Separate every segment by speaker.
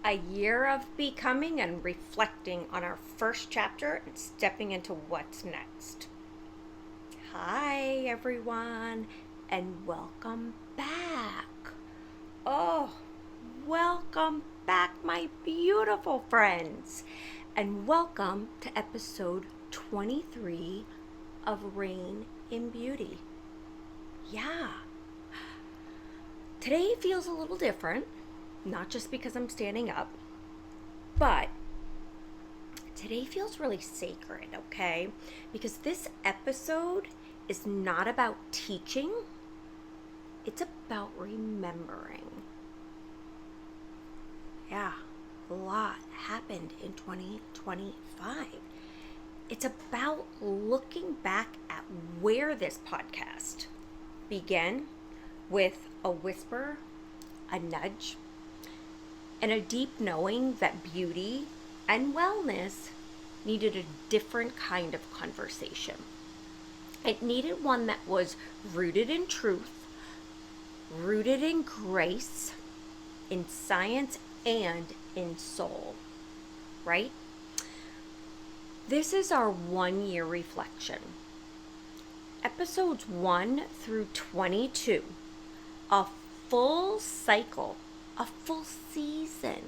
Speaker 1: A year of becoming and reflecting on our first chapter and stepping into what's next. Hi, everyone, and welcome back. Oh, welcome back, my beautiful friends, and welcome to episode 23 of Reign in Beauty. Yeah, today feels a little different. Not just because I'm standing up, but today feels really sacred, okay? Because this episode is not about teaching, it's about remembering. Yeah, a lot happened in 2025. It's about looking back at where this podcast began with a whisper, a nudge, and a deep knowing that beauty and wellness needed a different kind of conversation. It needed one that was rooted in truth, rooted in grace, in science, and in soul, right? This is our 1 year reflection. Episodes 1 through 22, a full cycle, a full season.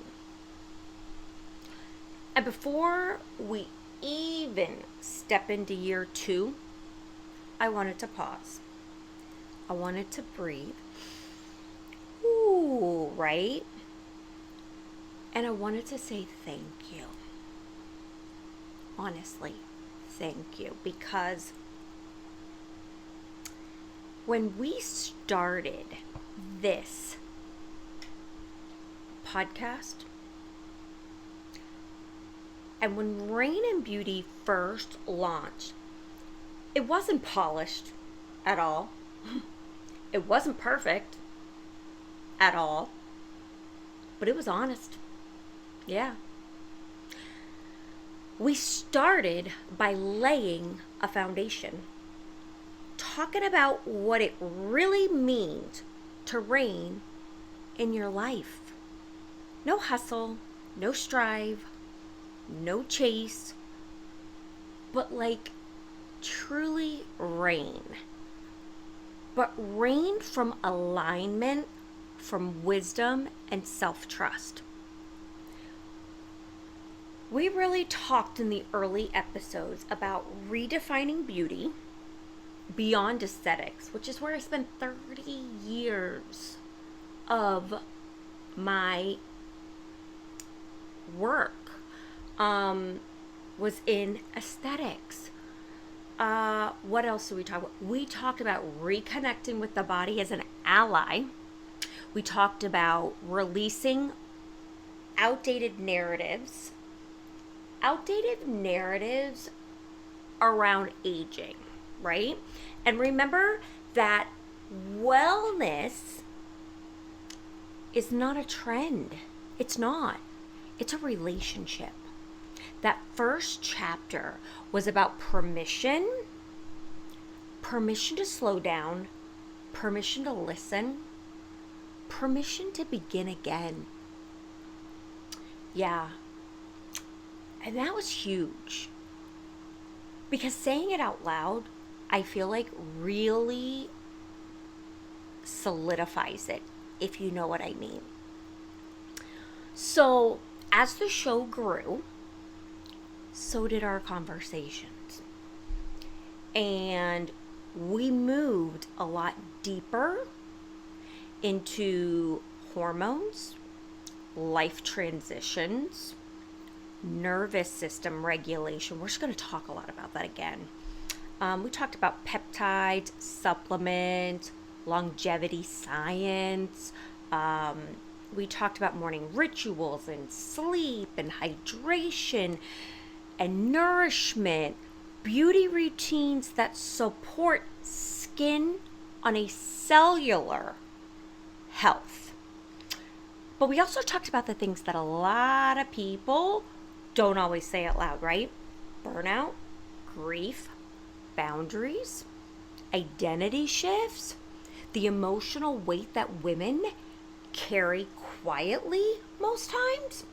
Speaker 1: And before we even step into year 2, I wanted to pause. I wanted to breathe. Ooh, right? And I wanted to say thank you. Honestly, thank you. Because when we started this podcast, and when Reign in Beauty first launched, it wasn't polished at all. It wasn't perfect at all, but it was honest. Yeah. We started by laying a foundation, talking about what it really means to reign in your life. No hustle, no strive, no chase, but truly reign. But reign from alignment, from wisdom and self-trust. We really talked in the early episodes about redefining beauty beyond aesthetics, which is where I spent 30 years of my work was in aesthetics. What else did we talk about? We talked about reconnecting with the body as an ally. We talked about releasing outdated narratives around aging, right? And remember that wellness is not a trend. It's not. It's a relationship. That first chapter was about permission to slow down, permission to listen, permission to begin again. Yeah. And that was huge. Because saying it out loud, I feel like really solidifies it, if you know what I mean. So, as the show grew, so did our conversations. And we moved a lot deeper into hormones, life transitions, nervous system regulation. We're just going to talk a lot about that again. We talked about peptides, supplements, longevity science. We talked about morning rituals and sleep and hydration and nourishment, beauty routines that support skin on a cellular health. But we also talked about the things that a lot of people don't always say out loud, right? Burnout, grief, boundaries, identity shifts, the emotional weight that women carry quietly most times.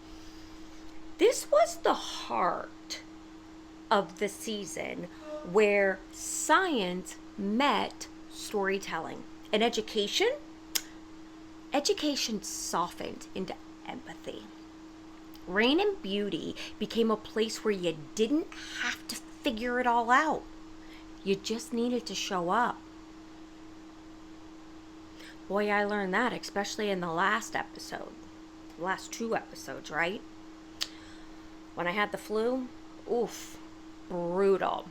Speaker 1: This was the heart of the season where science met storytelling and education softened into empathy. Rain and Beauty became a place where you didn't have to figure it all out. You just needed to show up. Boy, I learned that, especially in the last episode. The last 2 episodes, right? When I had the flu, oof, brutal.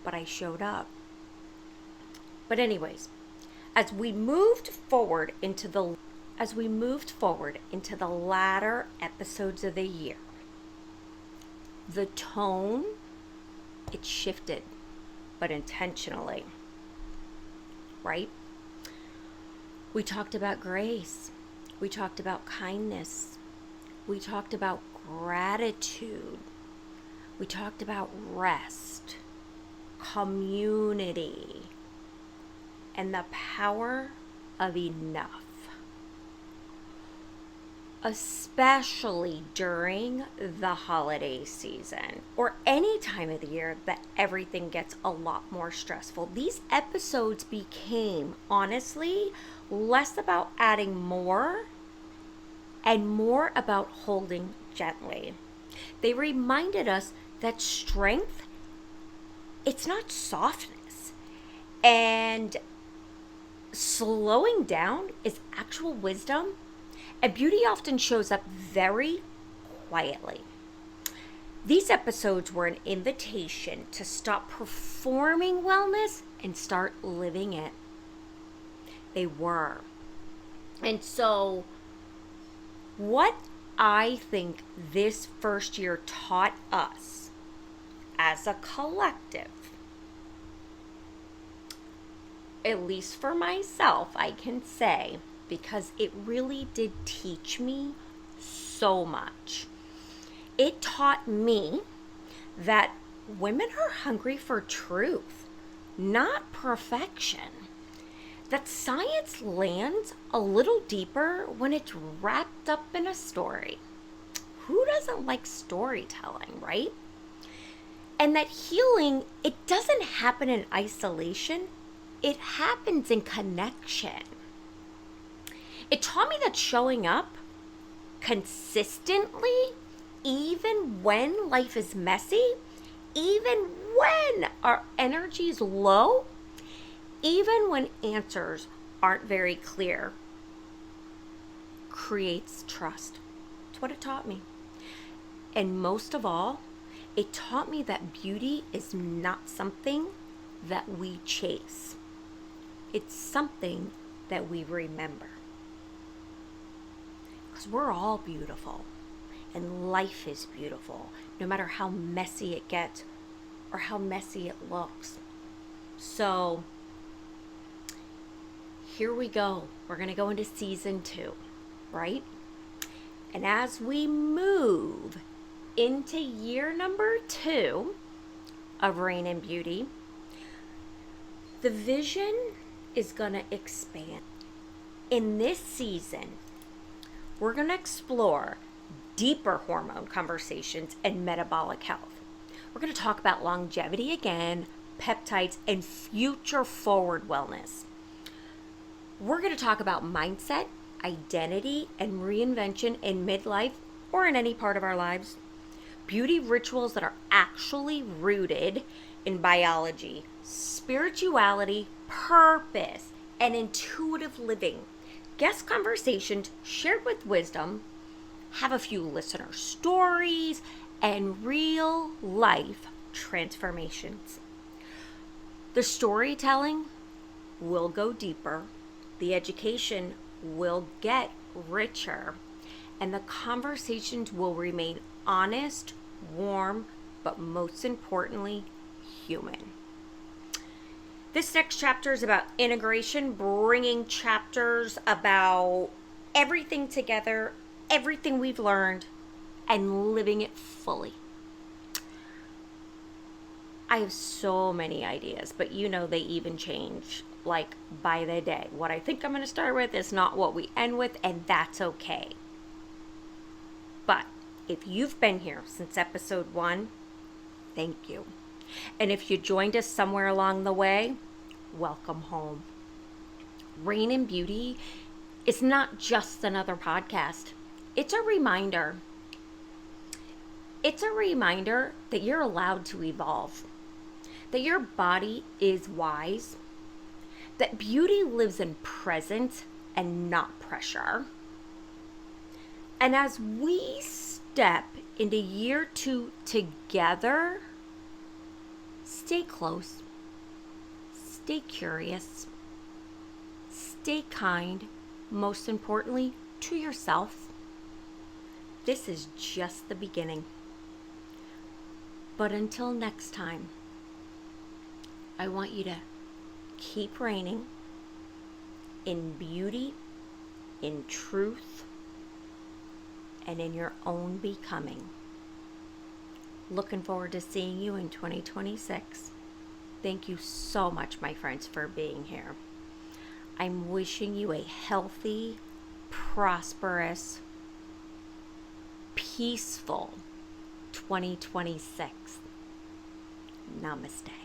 Speaker 1: But I showed up. But anyways, as we moved forward into the latter episodes of the year, the tone, it shifted, but intentionally, right? We talked about grace. We talked about kindness. We talked about gratitude. We talked about rest, community, and the power of enough. Especially during the holiday season or any time of the year that everything gets a lot more stressful. These episodes became, honestly, less about adding more and more about holding gently. They reminded us that strength, it's not softness. And slowing down is actual wisdom. And beauty often shows up very quietly. These episodes were an invitation to stop performing wellness and start living it. They were. And so, what I think this first year taught us as a collective, at least for myself, I can say, because it really did teach me so much. It taught me that women are hungry for truth, not perfection. That science lands a little deeper when it's wrapped up in a story. Who doesn't like storytelling, right? And that healing, it doesn't happen in isolation. It happens in connection. It taught me that showing up consistently, even when life is messy, even when our energy is low, even when answers aren't very clear, creates trust. That's what it taught me. And most of all, it taught me that beauty is not something that we chase. It's something that we remember. Because we're all beautiful, and life is beautiful, no matter how messy it gets or how messy it looks. So, here we go. We're going to go into season 2, right? And as we move into year number 2 of Rain and Beauty, the vision is going to expand. In this season, we're going to explore deeper hormone conversations and metabolic health. We're going to talk about longevity again, peptides, and future forward wellness. We're going to talk about mindset, identity, and reinvention in midlife or in any part of our lives. Beauty rituals that are actually rooted in biology, spirituality, purpose, and intuitive living. Guest conversations shared with wisdom, have a few listener stories, and real life transformations. The storytelling will go deeper, the education will get richer, and the conversations will remain honest, warm, but most importantly, human. This next chapter is about integration, bringing chapters about everything together, everything we've learned, and living it fully. I have so many ideas, but they even change. like by the day. What I think I'm going to start with is not what we end with, and that's okay. But if you've been here since episode 1, thank you. And if you joined us somewhere along the way, welcome home. Rain and Beauty is not just another podcast. It's a reminder. It's a reminder that you're allowed to evolve, that your body is wise, that beauty lives in present and not pressure. And as we step into year 2 together, stay close, stay curious, stay kind, most importantly, to yourself. This is just the beginning. But until next time, I want you to keep reigning in beauty, in truth, and in your own becoming. Looking forward to seeing you in 2026. Thank you so much, my friends, for being here. I'm wishing you a healthy, prosperous, peaceful 2026. Namaste.